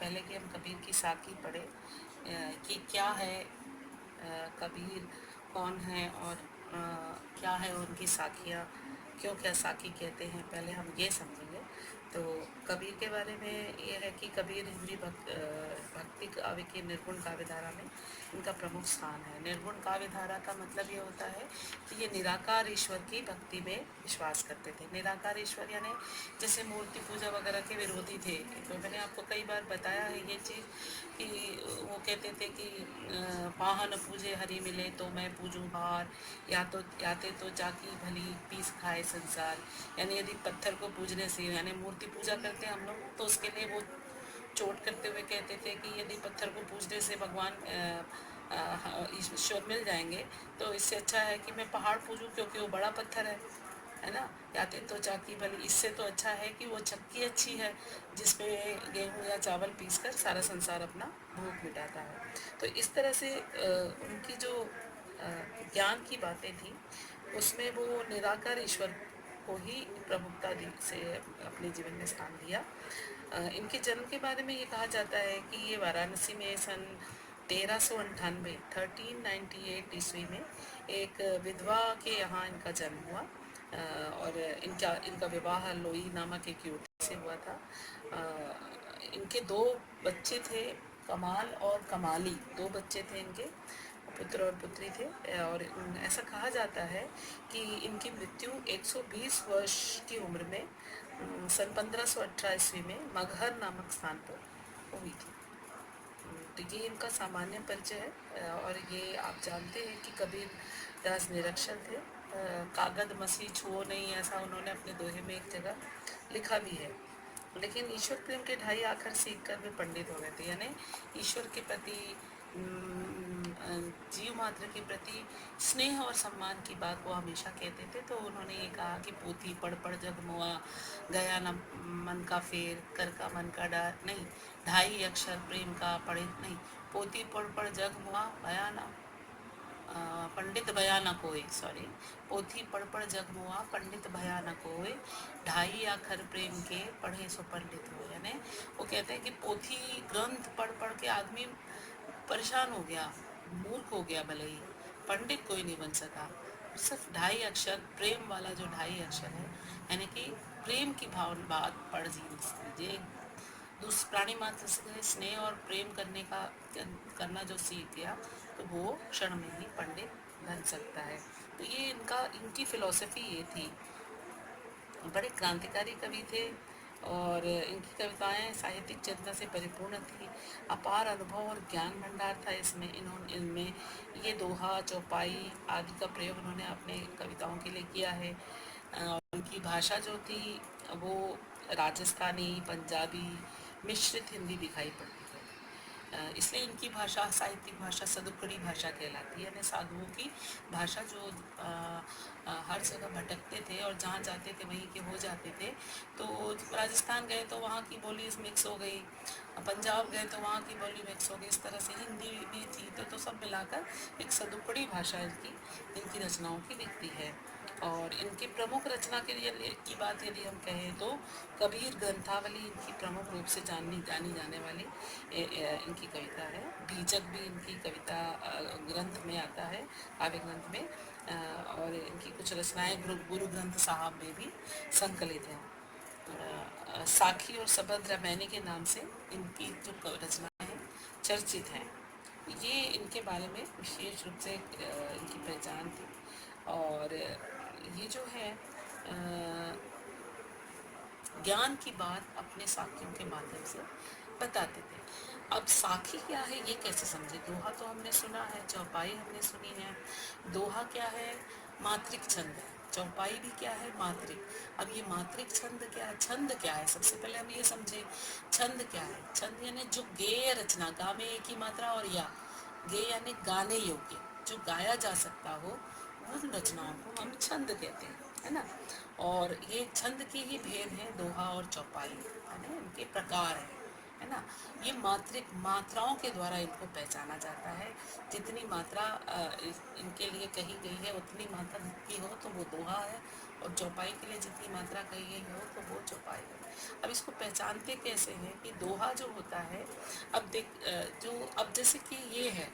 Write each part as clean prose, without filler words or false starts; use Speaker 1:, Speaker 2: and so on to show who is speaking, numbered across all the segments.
Speaker 1: पहले कि हम कबीर की साकी पढ़े कि क्या है कबीर कौन है और क्या है उनकी साखियाँ, क्यों क्या साकी कहते हैं, पहले हम ये समझेंगे। तो कबीर के बारे में ये है कि कबीर हिंदी भक्ति काव्य की निर्गुण काव्यधारा में इनका प्रमुख स्थान है। निर्गुण काव्यधारा का मतलब ये होता है कि ये निराकार ईश्वर की भक्ति में विश्वास करते थे। निराकार ईश्वर यानी जैसे मूर्ति पूजा वगैरह के विरोधी थे। तो मैंने आपको कई बार बताया है ये चीज़ कि वो कहते थे कि वाहन पूजे हरि मिले तो मैं पूजूं हार, याते तो जाकी भली पीस खाए संसार। यानी यदि पत्थर को पूजने से, यानी मूर्ति पूजा करते हैं हम लोग, तो उसके लिए वो चोट करते हुए कहते थे कि यदि पत्थर को पूजने से भगवान ईश्वर मिल जाएंगे तो इससे अच्छा है कि मैं पहाड़ पूजूं क्योंकि वो बड़ा पत्थर है ना। याते तो चाकी भली, इससे तो अच्छा है कि वो चक्की अच्छी है जिसपे गेहूँ या चावल पीसकर सारा संसार अपना भूख मिटाता है। तो इस तरह से उनकी जो ज्ञान की बातें थी उसमें वो निराकार ईश्वर को ही प्रमुखता दी से अपने जीवन में स्थान दिया। इनके जन्म के बारे में ये कहा जाता है कि ये वाराणसी में सन 1398 1398 ईस्वी में एक विधवा के यहाँ इनका जन्म हुआ। और इनका विवाह लोई नामक एक युवती से हुआ था। इनके दो बच्चे थे, कमाल और कमाली, दो बच्चे थे इनके, पुत्र और पुत्री थे। और ऐसा कहा जाता है कि इनकी मृत्यु 120 वर्ष की उम्र में सन 1518 ईस्वी में मगहर नामक स्थान पर हुई थी। तो ये इनका सामान्य परिचय है। और ये आप जानते हैं कि कबीर दास निरक्षर थे। कागद मसी छुओ नहीं, ऐसा उन्होंने अपने दोहे में एक जगह लिखा भी है। लेकिन ईश्वर प्रेम के ढाई आखर सीख कर वे पंडित हो गए थे। यानी ईश्वर के प्रति, जीव मात्र के प्रति स्नेह और सम्मान की बात वो हमेशा कहते थे। तो उन्होंने ये कहा कि पोथी पढ़ पढ़ जग मुआ, गया न मन का फेर, कर का मन का डर नहीं, ढाई अक्षर प्रेम का पढ़े नहीं, पोथी पढ़ पढ़ जग मुआ भया न पंडित भया न कोय, सॉरी, पोथी पढ़ पढ़ जग मुआ पंडित भया न कोय, ढाई अक्षर प्रेम के पढ़े सो पंडित हो। यानी वो कहते हैं कि पोथी ग्रंथ पढ़ पढ़ के आदमी परेशान हो गया, मूर्ख हो गया, भले ही पंडित कोई नहीं बन सका। सिर्फ ढाई अक्षर प्रेम वाला जो ढाई अक्षर है, यानी कि प्रेम की भावना बात पढ़ लीजिए, दूसरे प्राणी मात्र से स्नेह और प्रेम करना जो सीख गया तो वो क्षण में ही पंडित बन सकता है। तो ये इनकी फिलॉसफी ये थी। बड़े क्रांतिकारी कवि थे और इनकी कविताएं साहित्यिक चेतना से परिपूर्ण थी। अपार अनुभव और ज्ञान भंडार था इनमें ये दोहा, चौपाई आदि का प्रयोग उन्होंने अपने कविताओं के लिए किया है। उनकी भाषा जो थी वो राजस्थानी, पंजाबी मिश्रित हिंदी दिखाई पड़ती है। इसलिए इनकी भाषा साहित्यिक भाषा सदुकड़ी भाषा कहलाती है। यानी साधुओं की भाषा जो हर जगह भटकते थे और जहाँ जाते थे वहीं के हो जाते थे। तो राजस्थान गए तो वहाँ की बोली मिक्स हो गई, पंजाब गए तो वहाँ की बोली मिक्स हो गई, इस तरह से हिंदी भी थी। तो सब मिलाकर एक सदुकड़ी भाषा इनकी रचनाओं की दिखती है। और इनकी प्रमुख रचना की बात यदि हम कहें तो कबीर ग्रंथावली इनकी प्रमुख रूप से जानी जाने वाली इनकी कविता है। बीजक भी इनकी कविता ग्रंथ में आता है, काव्य ग्रंथ में। और इनकी कुछ रचनाएं गुरु ग्रंथ साहब में भी संकलित हैं। साखी और सबद रामायणी के नाम से इनकी जो रचनाएं हैं चर्चित हैं। ये इनके बारे में विशेष रूप से इनकी पहचान थी। और ये जो है ज्ञान की बात अपने साखियों के माध्यम से बताते थे। अब साखी क्या है ये कैसे समझे? दोहा तो हमने सुना है, चौपाई हमने सुनी है। दोहा क्या है? मात्रिक छंद है। चौपाई भी क्या है? मात्रिक। अब ये मात्रिक छंद क्या है? छंद क्या है? सबसे पहले हम ये समझे छंद क्या है। छंद यानी जो गेय रचना, गा में एक ही मात्रा और या, गेय यानी गाने योग्य, जो गाया जा सकता हो, उन रचनाओं को हम छंद कहते हैं, है ना। और ये छंद के ही भेद हैं दोहा और चौपाई, है ना, इनके प्रकार हैं। है ना। ये मात्रिक मात्राओं के द्वारा इनको पहचाना जाता है। जितनी मात्रा इनके लिए कही गई है उतनी मात्रा की हो तो वो दोहा है, और चौपाई के लिए जितनी मात्रा कही गई हो तो वो चौपाई है। अब इसको पहचानते कैसे हैं कि दोहा जो होता है, अब देख जो अब जैसे कि ये है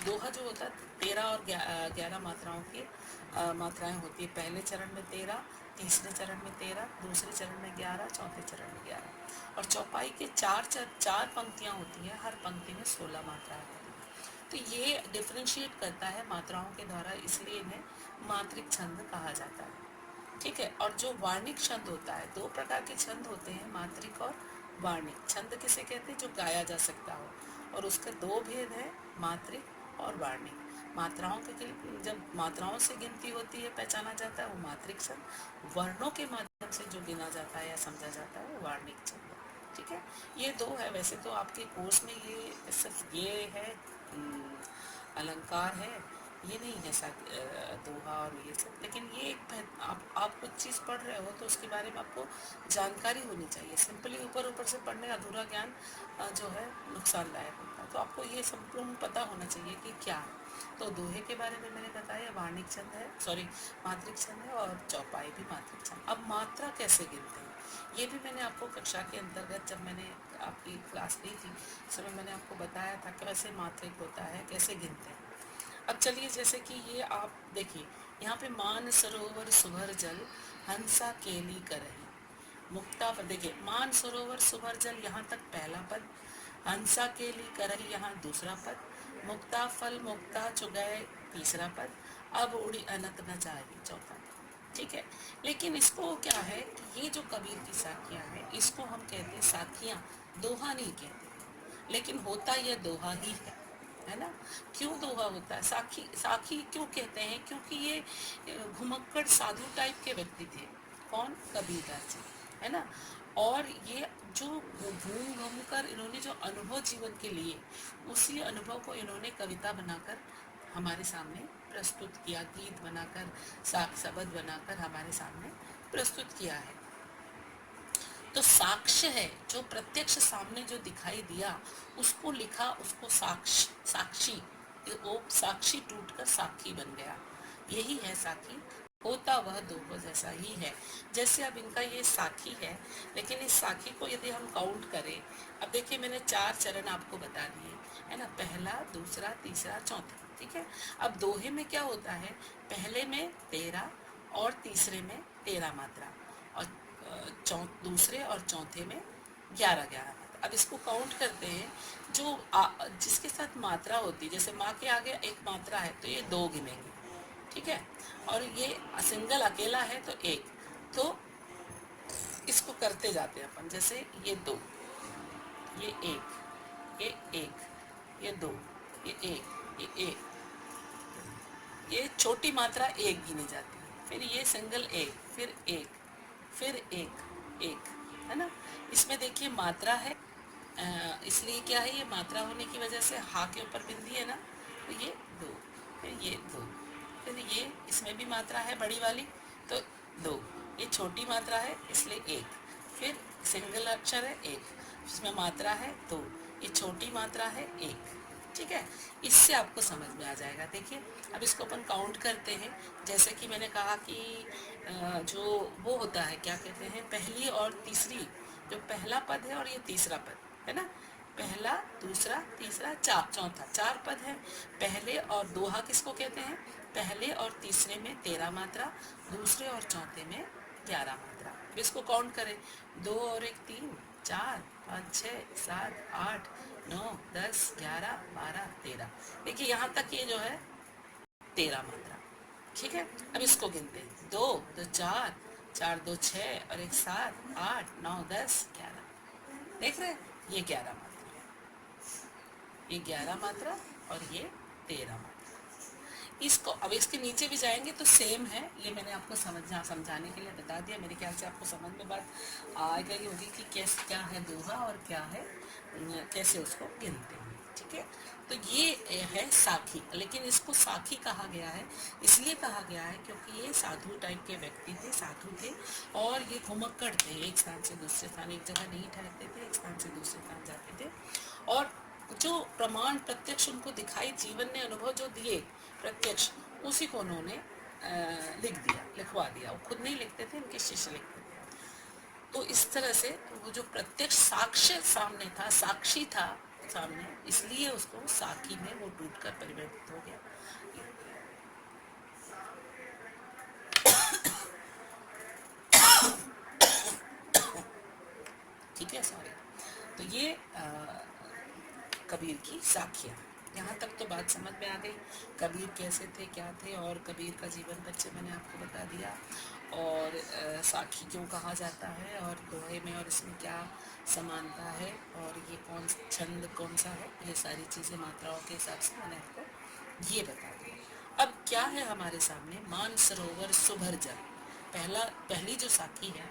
Speaker 1: दोहा जो होता है 13 और 11 मात्राओं की मात्राएं होती है। पहले चरण में 13, तीसरे चरण में 13, दूसरे चरण में 11, चौथे चरण में 11, और चौपाई के चार पंक्तियां होती हैं, हर पंक्ति में 16 मात्राएं होती हैं। तो ये डिफ्रेंशिएट करता है मात्राओं के द्वारा, इसलिए इन्हें मात्रिक छंद कहा जाता है। ठीक है। और जो वार्णिक छंद होता है, दो प्रकार के छंद होते हैं, मात्रिक और वार्णिक। छंद किसे कहते हैं? जो गाया जा सकता हो, और उसके दो भेद है, मात्रिक और वार्णिक। मात्राओं के जब मात्राओं से गिनती होती है, पहचाना जाता है, वो मात्रिक छंद। वर्णों के माध्यम से जो गिना जाता है या समझा जाता है, वो वार्णिक छंद। ठीक है। ये दो है। वैसे तो आपके कोर्स में ये सिर्फ ये है अलंकार है, ये नहीं है दोहा और ये सब। लेकिन ये एक आप कुछ चीज़ पढ़ रहे हो तो उसके बारे में आपको जानकारी होनी चाहिए। सिंपली ऊपर ऊपर से पढ़ने का अधूरा ज्ञान जो है नुकसानदायक होता है। तो आपको ये संपूर्ण पता होना चाहिए कि क्या है। तो दोहे के बारे में मैंने बताया, वार्णिक छंद है, सॉरी मात्रिक छंद है, और चौपाई भी मात्रिक छंद। अब मात्रा कैसे गिनते हैं, ये भी मैंने आपको कक्षा के अंतर्गत जब मैंने आपकी क्लास ली थी उस समय मैंने आपको बताया था कि कैसे मात्रिक होता है, कैसे गिनते हैं। अब चलिए, जैसे कि ये आप देखिए, यहाँ पे मान सरोवर सुभर जल हंसा केली करही मुक्ता पर। देखिए, मान सरोवर सुभर जल यहाँ तक पहला पद, हंसा केली करही यहाँ दूसरा पद, मुक्ता फल मुक्ता चुगय तीसरा पद, अब उड़ी अनत न चाहिए चौथा। ठीक है। लेकिन इसको क्या है कि ये जो कबीर की साखियाँ हैं, इसको हम कहते हैं साखियाँ, दोहा नहीं कहते, लेकिन होता यह दोहा ही है ना। क्यों दोहा होता है? साखी साखी क्यों कहते हैं? क्योंकि ये घुमक्कड़ साधु टाइप के व्यक्ति थे। कौन? कबीरदास जी, है ना। और ये जो घूम घूम कर इन्होंने जो अनुभव जीवन के लिए, उसी अनुभव को इन्होंने कविता बनाकर हमारे सामने प्रस्तुत किया, गीत बनाकर, शब्द बनाकर हमारे सामने प्रस्तुत किया है। तो साक्ष्य है, जो प्रत्यक्ष सामने जो दिखाई दिया उसको लिखा, उसको साक्षी, वो साक्षी टूटकर साक्षी बन गया। यही है साखी। होता वह दोनों जैसा ही है। जैसे अब इनका ये साखी है, लेकिन इस साखी को यदि हम काउंट करें, अब देखिए मैंने 4 चरण आपको बता दिए, है ना। पहला, दूसरा, तीसरा, चौथा। ठीक है। अब दोहे में क्या होता है, पहले में 13 और तीसरे में 13 मात्रा, और दूसरे और चौथे में 11 मात्रा। अब इसको काउंट करते हैं, जो जिसके साथ मात्रा होती है, जैसे माँ के आगे एक मात्रा है तो ये 2 गिनेंगे। ठीक है। और ये सिंगल अकेला है तो 1, तो इसको करते जाते हैं अपन। जैसे ये 2, ये 1, ये 1, ये 2, ये 1, ये 1, ये छोटी मात्रा 1 गिनी जाती है। फिर ये सिंगल 1, फिर 1, फिर 1, 1, है ना। इसमें देखिए मात्रा है, इसलिए क्या है, ये मात्रा होने की वजह से हा के ऊपर बिंदी है ना, तो ये 2, फिर ये 2, फिर ये, इसमें भी मात्रा है बड़ी वाली तो 2, ये छोटी मात्रा है इसलिए 1, फिर सिंगल अक्षर है 1, इसमें मात्रा है 2, ये छोटी मात्रा है 1। ठीक है। इससे आपको समझ में आ जाएगा। देखिए, अब इसको अपन काउंट करते हैं। जैसे कि मैंने कहा कि जो वो होता है, क्या कहते हैं, पहली और तीसरी, जो पहला पद है और ये तीसरा पद है ना, पहला, दूसरा, तीसरा, चौथा, 4 पद है। पहले और दोहा किसको कहते हैं? पहले और तीसरे में 13 मात्रा, दूसरे और चौथे में 11 मात्रा। अब इसको काउंट करें, 2 और 1 3, 4, 5, 6, 7, 8, 9, 10, 11, 12, 13। देखिए यहाँ तक ये जो है 13 मात्रा। ठीक है। अब इसको गिनते हैं, 2 2 4, 4 2 6 और 1 7, 8 9 10 11। देख रहे हैं, ये 11 मात्रा, ये 11 मात्रा और ये 13 मात्रा। इसको अब इसके नीचे भी जाएंगे तो सेम है। ये मैंने आपको समझाने के लिए बता दिया। मेरे ख्याल से आपको समझ में बात आ गई होगी कि कैसे, क्या है दोहा और क्या है, कैसे उसको गिनते हैं। ठीक है। ठीक है। तो ये है साखी, लेकिन इसको साखी कहा गया है, इसलिए कहा गया है क्योंकि ये साधु टाइप के व्यक्ति थे, साधु थे, और ये घुमक्कड़ थे, एक स्थान से दूसरे स्थान, एक जगह नहीं ठहरते थे, एक स्थान से दूसरे स्थान जाते थे। और जो प्रमाण प्रत्यक्ष उनको दिखाई, जीवन ने अनुभव जो दिए प्रत्यक्ष, उसी को उन्होंने लिख दिया, लिखवा दिया। वो खुद नहीं लिखते थे, उनके शिष्य लिखते थे। तो इस तरह से वो जो प्रत्यक्ष साक्ष्य सामने था, साक्षी था सामने, इसलिए उसको साखी में वो टूटकर परिवर्तित हो गया। ठीक है, सॉरी। तो ये कबीर की साखियाँ, यहाँ तक तो बात समझ में आ गई। कबीर कैसे थे, क्या थे, और कबीर का जीवन परिचय मैंने आपको बता दिया, और साखी क्यों कहा जाता है, और दोहे में और इसमें क्या समानता है, और ये कौन छंद कौन सा है, ये सारी चीज़ें मात्राओं के हिसाब से मैंने आपको ये बता दिया। अब क्या है हमारे सामने, मानसरोवर सुभर जल। पहली जो साखी है,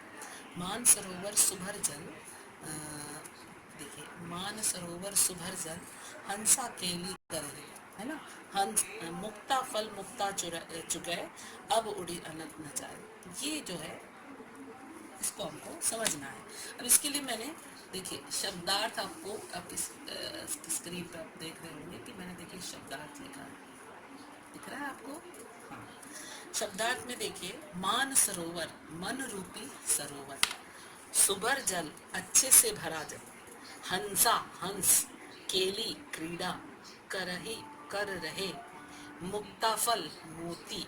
Speaker 1: मानसरोवर सुभर जल। देखिए, मानसरोवर सुभर जल हंसा केली कर रहे, है ना, हंस मुक्ता फल मुक्ता चुगे, अब उड़ी अनंत न जाए। ये जो है, इसको हमको समझना है। अब इसके लिए मैंने, देखिए, शब्दार्थ आपको, अब इस स्क्रीन पर आप देख रहे होंगे कि मैंने, देखिए, शब्दार्थ लिखा है, दिख रहा है आपको? हाँ। शब्दार्थ में देखिए, मान सरोवर, मन रूपी सरोवर, सुभर जल, अच्छे से भरा जल, हंसा, हंस, केली, क्रीड़ा, करही, कर रहे, मुक्ता फल, मोती।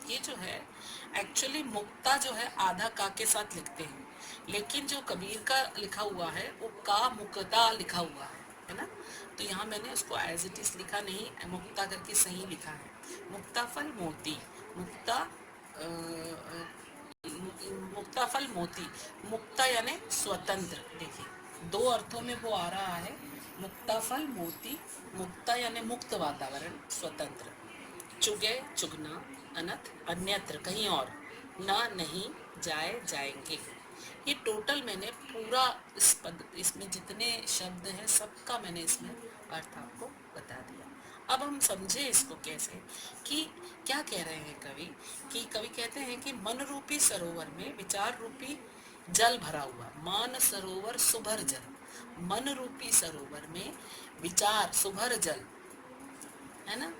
Speaker 1: ये जो है, एक्चुअली मुक्ता जो है आधा का के साथ लिखते हैं, लेकिन जो कबीर का लिखा हुआ है वो का मुक्ता लिखा हुआ है ना। तो यहाँ मैंने उसको एज इट इज लिखा नहीं, मुक्ता करके सही लिखा है। मुक्ता फल मोती, मुक्ता मुक्ता फल मोती, मुक्ता यानी स्वतंत्र। देखिए, दो अर्थों में वो आ रहा है, मुक्ता फल मोती, मुक्ता यानी मुक्त वातावरण, स्वतंत्र, चुगे चुगना, अनथ अन्यत्र कहीं और, ना नहीं जाए जाएंगे। ये टोटल मैंने पूरा इस पद, इसमें जितने शब्द हैं सबका मैंने इसमें अर्थ आपको बता दिया। अब हम समझे इसको कैसे, कि क्या कह रहे हैं कवि, कि कवि कहते हैं कि मन रूपी सरोवर में विचार रूपी जल भरा हुआ, मान सरोवर सुभर जल, मन रूपी सरोवर में विचार सुभर जल, है ना,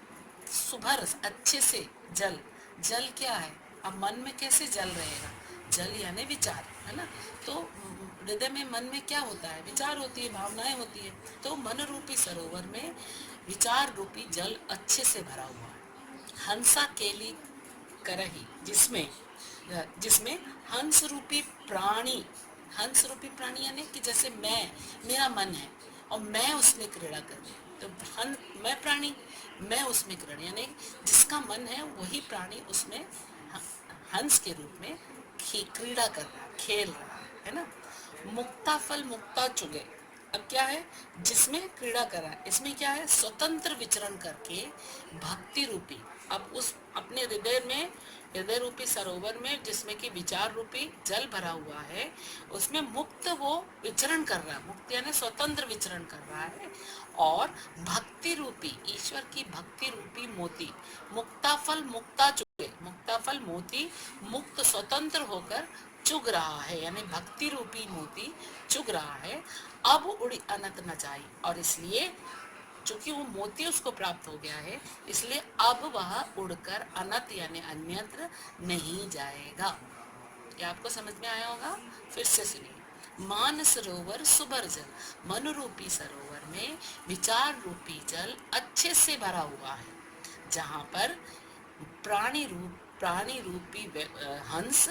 Speaker 1: सुभर अच्छे से जल। जल क्या है, अब मन में कैसे जल रहेगा, जल यानी विचार, है ना। तो हृदय में, मन में क्या होता है, विचार होती है, भावनाएं होती है। तो मन रूपी सरोवर में विचार रूपी जल अच्छे से भरा हुआ है। हंसा केली करही, जिसमें जिसमें हंस रूपी प्राणी, हंस रूपी प्राणी यानी कि जैसे मेरा मन है और मैं उसमें क्रीड़ा कर रही हूँ, तो मैं प्राणी, मैं उसमें क्रीड़ा, यानी जिसका मन है वही प्राणी उसमें हंस के रूप में क्रीड़ा कर रहा है, खेल रहा है ना। मुक्ता फल मुक्ता चुगे, अब क्या है, जिसमें क्रीड़ा कर रहा है, इसमें क्या है, स्वतंत्र विचरण करके भक्ति रूपी, अब उस अपने हृदय में, हृदय रूपी सरोवर में जिसमें कि विचार रूपी जल भरा हुआ है, उसमें मुक्त वो विचरण कर रहा है, मुक्त यानी स्वतंत्र विचरण कर रहा है, और भक्ति रूपी, ईश्वर की भक्ति रूपी मोती, मुक्ता फल मुक्ता चुगे, मुक्ता फल मोती मुक्त स्वतंत्र होकर चुग रहा है, यानी भक्ति रूपी मोती चुग रहा है, अब उड़ी अनंत न जाए। और इसलिए चूंकि वो मोती उसको प्राप्त हो गया है, इसलिए अब वह उड़कर अनंत यानी अन्यत्र नहीं जाएगा। क्या आपको समझ में आया होगा? फिर से सुनिए, मान सरोवर सुभर जल, मन रूपी सरोवर में विचार रूपी जल अच्छे से भरा हुआ है, जहाँ पर प्राणी रूपी हंस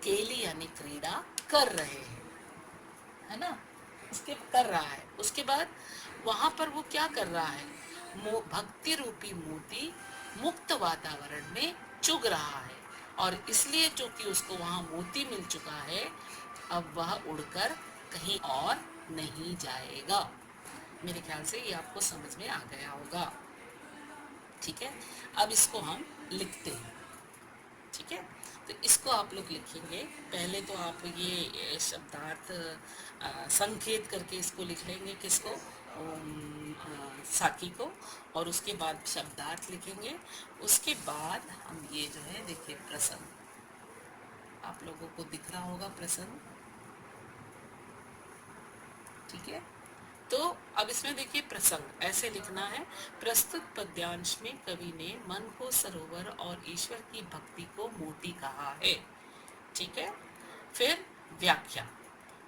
Speaker 1: केली यानी क्रीड़ा कर रहे हैं, है ना, उसके कर रहा है। उसके बाद वहां पर वो क्या कर रहा है, भक्ति रूपी मोती मुक्त वातावरण में चुग रहा है, और इसलिए चूंकि उसको वहां मोती मिल चुका है, अब वह उड़कर कहीं और नहीं जाएगा। मेरे ख्याल से ये आपको समझ में आ गया होगा। ठीक है, अब इसको हम लिखते हैं। ठीक है, तो इसको आप लोग लिखेंगे। पहले तो आप ये शब्दार्थ संकेत करके इसको लिख लेंगे, किसको, साकी को, और उसके बाद शब्दार्थ लिखेंगे। उसके बाद हम ये जो है देखिए प्रसंग, आप लोगों को दिख रहा होगा प्रसंग, ठीक है। तो अब इसमें देखिए प्रसंग ऐसे लिखना है, प्रस्तुत पद्यांश में कवि ने मन को सरोवर और ईश्वर की भक्ति को मोती कहा है, ठीक है। फिर व्याख्या,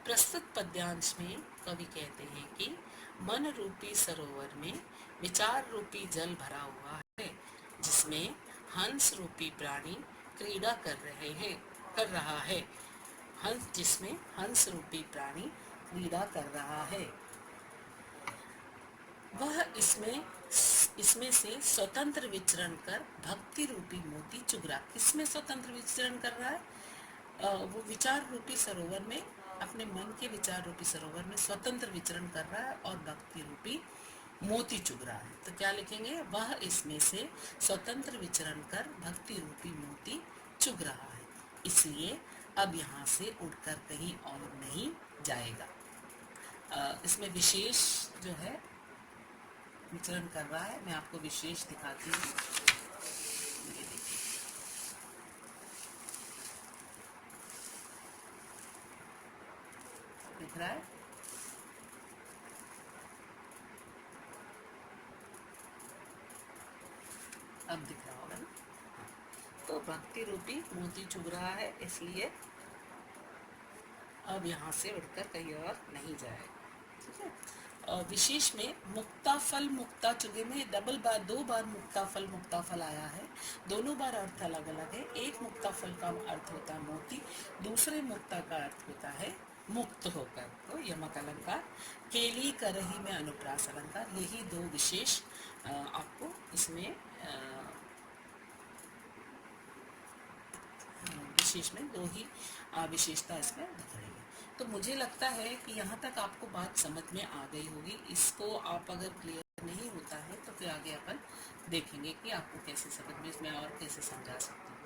Speaker 1: प्रस्तुत पद्यांश में कवि कहते हैं कि मन रूपी सरोवर में विचार रूपी जल भरा हुआ है, जिसमें हंस रूपी प्राणी क्रीड़ा कर रहा है। जिसमें हंस रूपी प्राणी क्रीड़ा कर रहा है, वह इसमें से स्वतंत्र विचरण कर भक्ति रूपी मोती चुग रहा। किसमें स्वतंत्र विचरण कर रहा है? वो विचार रूपी सरोवर में, अपने मन के विचार रूपी सरोवर में स्वतंत्र विचरण कर रहा है और भक्ति रूपी मोती चुग रहा है। तो क्या लिखेंगे? वह इसमें से स्वतंत्र विचरण कर भक्ति रूपी मोती चुग रहा है, इसलिए अब यहाँ से उड़कर कहीं और नहीं जाएगा। इसमें विशेष जो है विचरण कर रहा है, मैं आपको विशेष दिखाती हूँ। ये देखिए, दिख रहा है? अब दिख रहा होगा ना? तो भक्ति रूपी मोती चुग रहा है, इसलिए अब यहाँ से उड़कर कहीं और नहीं जाएगा, ठीक है। विशेष में मुक्ता फल मुक्ता चुगे में दो बार मुक्ता फल आया है। दोनों बार अर्थ अलग अलग है। एक मुक्ता फल का अर्थ होता है मोती, दूसरे मुक्ता का अर्थ होता है मुक्त होकर। तो यमक अलंकार, केली करही में अनुप्रास अलंकार, यही दो विशेष आपको इसमें विशेष में दो ही विशेषता इसमें दिख रही है। तो मुझे लगता है कि यहाँ तक आपको बात समझ में आ गई होगी। इसको आप अगर क्लियर नहीं होता है तो फिर आगे अपन देखेंगे कि आपको कैसे समझ में, इसमें और कैसे समझा सकते हैं।